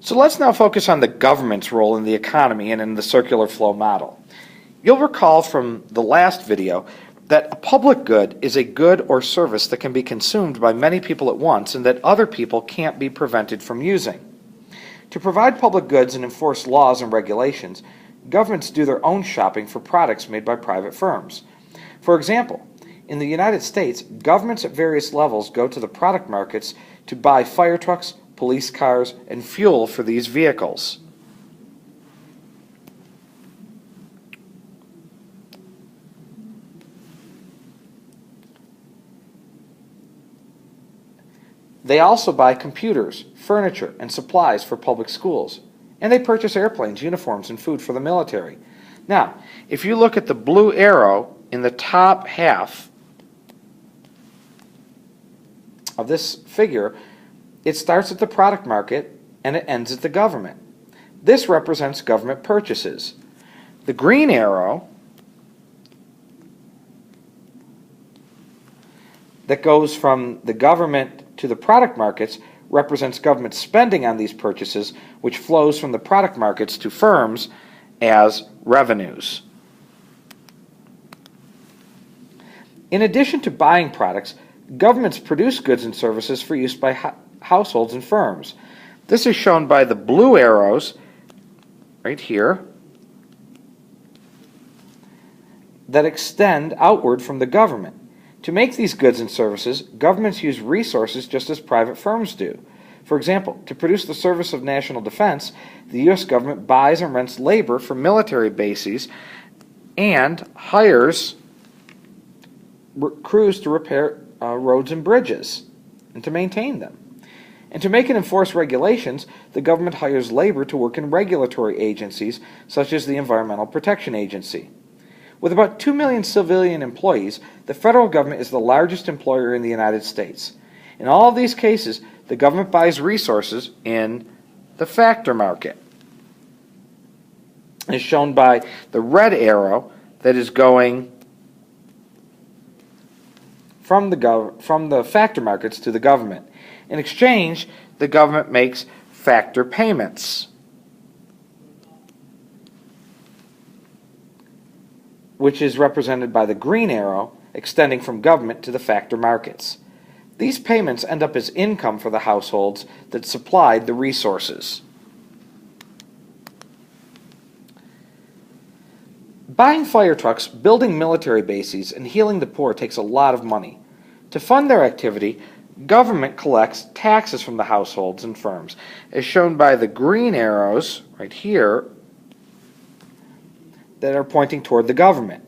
So let's now focus on the government's role in the economy and in the circular flow model. You'll recall from the last video that a public good is a good or service that can be consumed by many people at once and that other people can't be prevented from using. To provide public goods and enforce laws and regulations, governments do their own shopping for products made by private firms. For example, in the United States, governments at various levels go to the product markets to buy fire trucks, police cars, and fuel for these vehicles. They also buy computers, furniture, and supplies for public schools. And they purchase airplanes, uniforms, and food for the military. Now, if you look at the blue arrow in the top half of this figure, it starts at the product market and it ends at the government. This represents government purchases. The green arrow that goes from the government to the product markets represents government spending on these purchases, which flows from the product markets to firms as revenues. In addition to buying products, governments produce goods and services for use by households and firms. This is shown by the blue arrows right here that extend outward from the government. To make these goods and services, governments use resources just as private firms do. For example, to produce the service of national defense, the U.S. government buys and rents labor for military bases and hires crews to repair roads and bridges and to maintain them. And to make and enforce regulations, the government hires labor to work in regulatory agencies such as the Environmental Protection Agency. With about 2 million civilian employees, the federal government is the largest employer in the United States. In all of these cases, the government buys resources in the factor market. As shown by the red arrow that is going from the factor markets to the government. In exchange, the government makes factor payments, which is represented by the green arrow extending from government to the factor markets. These payments end up as income for the households that supplied the resources. Buying fire trucks, building military bases, and healing the poor takes a lot of money. To fund their activity, government collects taxes from the households and firms, as shown by the green arrows right here that are pointing toward the government.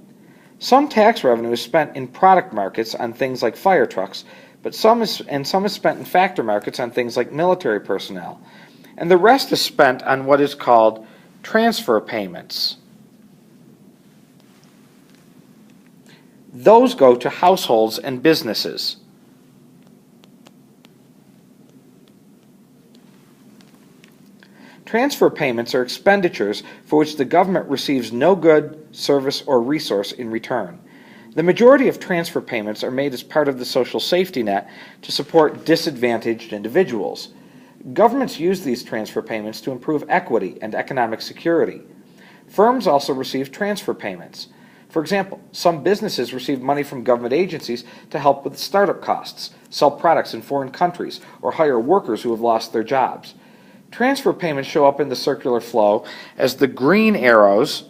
Some tax revenue is spent in product markets on things like fire trucks, but some is spent in factor markets on things like military personnel. And the rest is spent on what is called transfer payments. Those go to households and businesses. Transfer payments are expenditures for which the government receives no good, service, or resource in return. The majority of transfer payments are made as part of the social safety net to support disadvantaged individuals. Governments use these transfer payments to improve equity and economic security. Firms also receive transfer payments. For example, some businesses receive money from government agencies to help with startup costs, sell products in foreign countries, or hire workers who have lost their jobs. Transfer payments show up in the circular flow as the green arrows,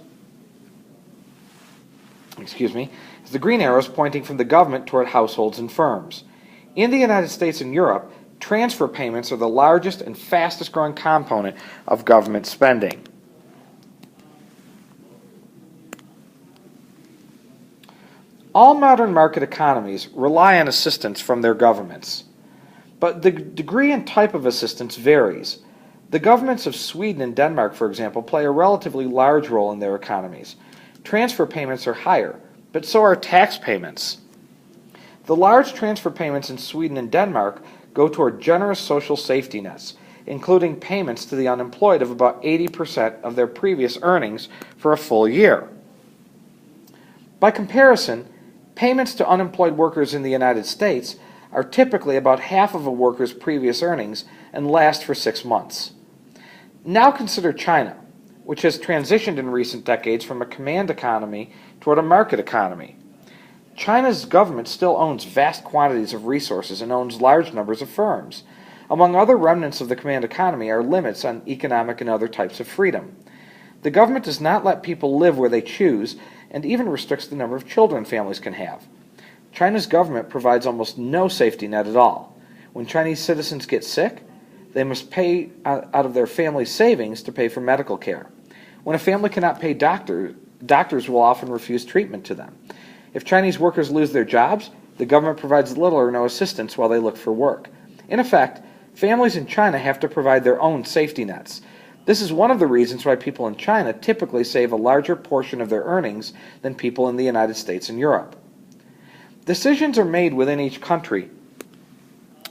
pointing from the government toward households and firms. In the United States and Europe, transfer payments are the largest and fastest growing component of government spending. All modern market economies rely on assistance from their governments, but the degree and type of assistance varies. The governments of Sweden and Denmark, for example, play a relatively large role in their economies. Transfer payments are higher, but so are tax payments. The large transfer payments in Sweden and Denmark go toward generous social safety nets, including payments to the unemployed of about 80% of their previous earnings for a full year. By comparison, payments to unemployed workers in the United States are typically about half of a worker's previous earnings and last for 6 months. Now consider China, which has transitioned in recent decades from a command economy toward a market economy. China's government still owns vast quantities of resources and owns large numbers of firms. Among other remnants of the command economy are limits on economic and other types of freedom. The government does not let people live where they choose and even restricts the number of children families can have. China's government provides almost no safety net at all. When Chinese citizens get sick, they must pay out of their family's savings to pay for medical care. When a family cannot pay doctors will often refuse treatment to them. If Chinese workers lose their jobs, the government provides little or no assistance while they look for work. In effect, families in China have to provide their own safety nets. This is one of the reasons why people in China typically save a larger portion of their earnings than people in the United States and Europe. Decisions are made within each country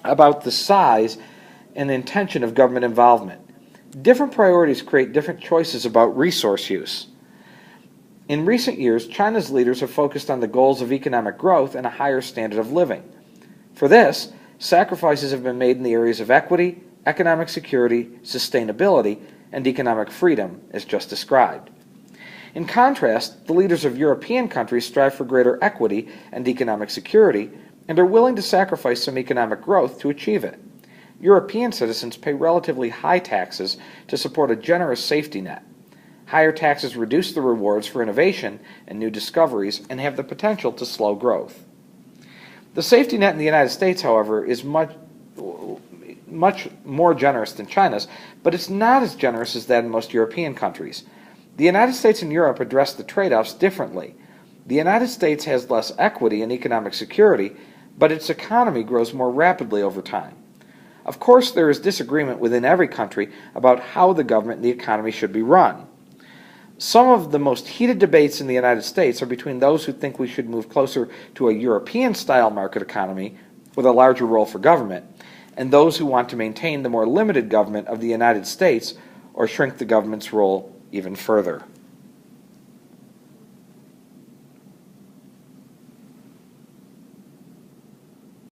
about the size and intention of government involvement. Different priorities create different choices about resource use. In recent years, China's leaders have focused on the goals of economic growth and a higher standard of living. For this, sacrifices have been made in the areas of equity, economic security, sustainability, and economic freedom, as just described. In contrast, the leaders of European countries strive for greater equity and economic security and are willing to sacrifice some economic growth to achieve it. European citizens pay relatively high taxes to support a generous safety net. Higher taxes reduce the rewards for innovation and new discoveries and have the potential to slow growth. The safety net in the United States, however, is much more generous than China's, but it's not as generous as that in most European countries. The United States and Europe address the trade-offs differently. The United States has less equity and economic security, but its economy grows more rapidly over time. Of course, there is disagreement within every country about how the government and the economy should be run. Some of the most heated debates in the United States are between those who think we should move closer to a European-style market economy with a larger role for government, and those who want to maintain the more limited government of the United States or shrink the government's role even further.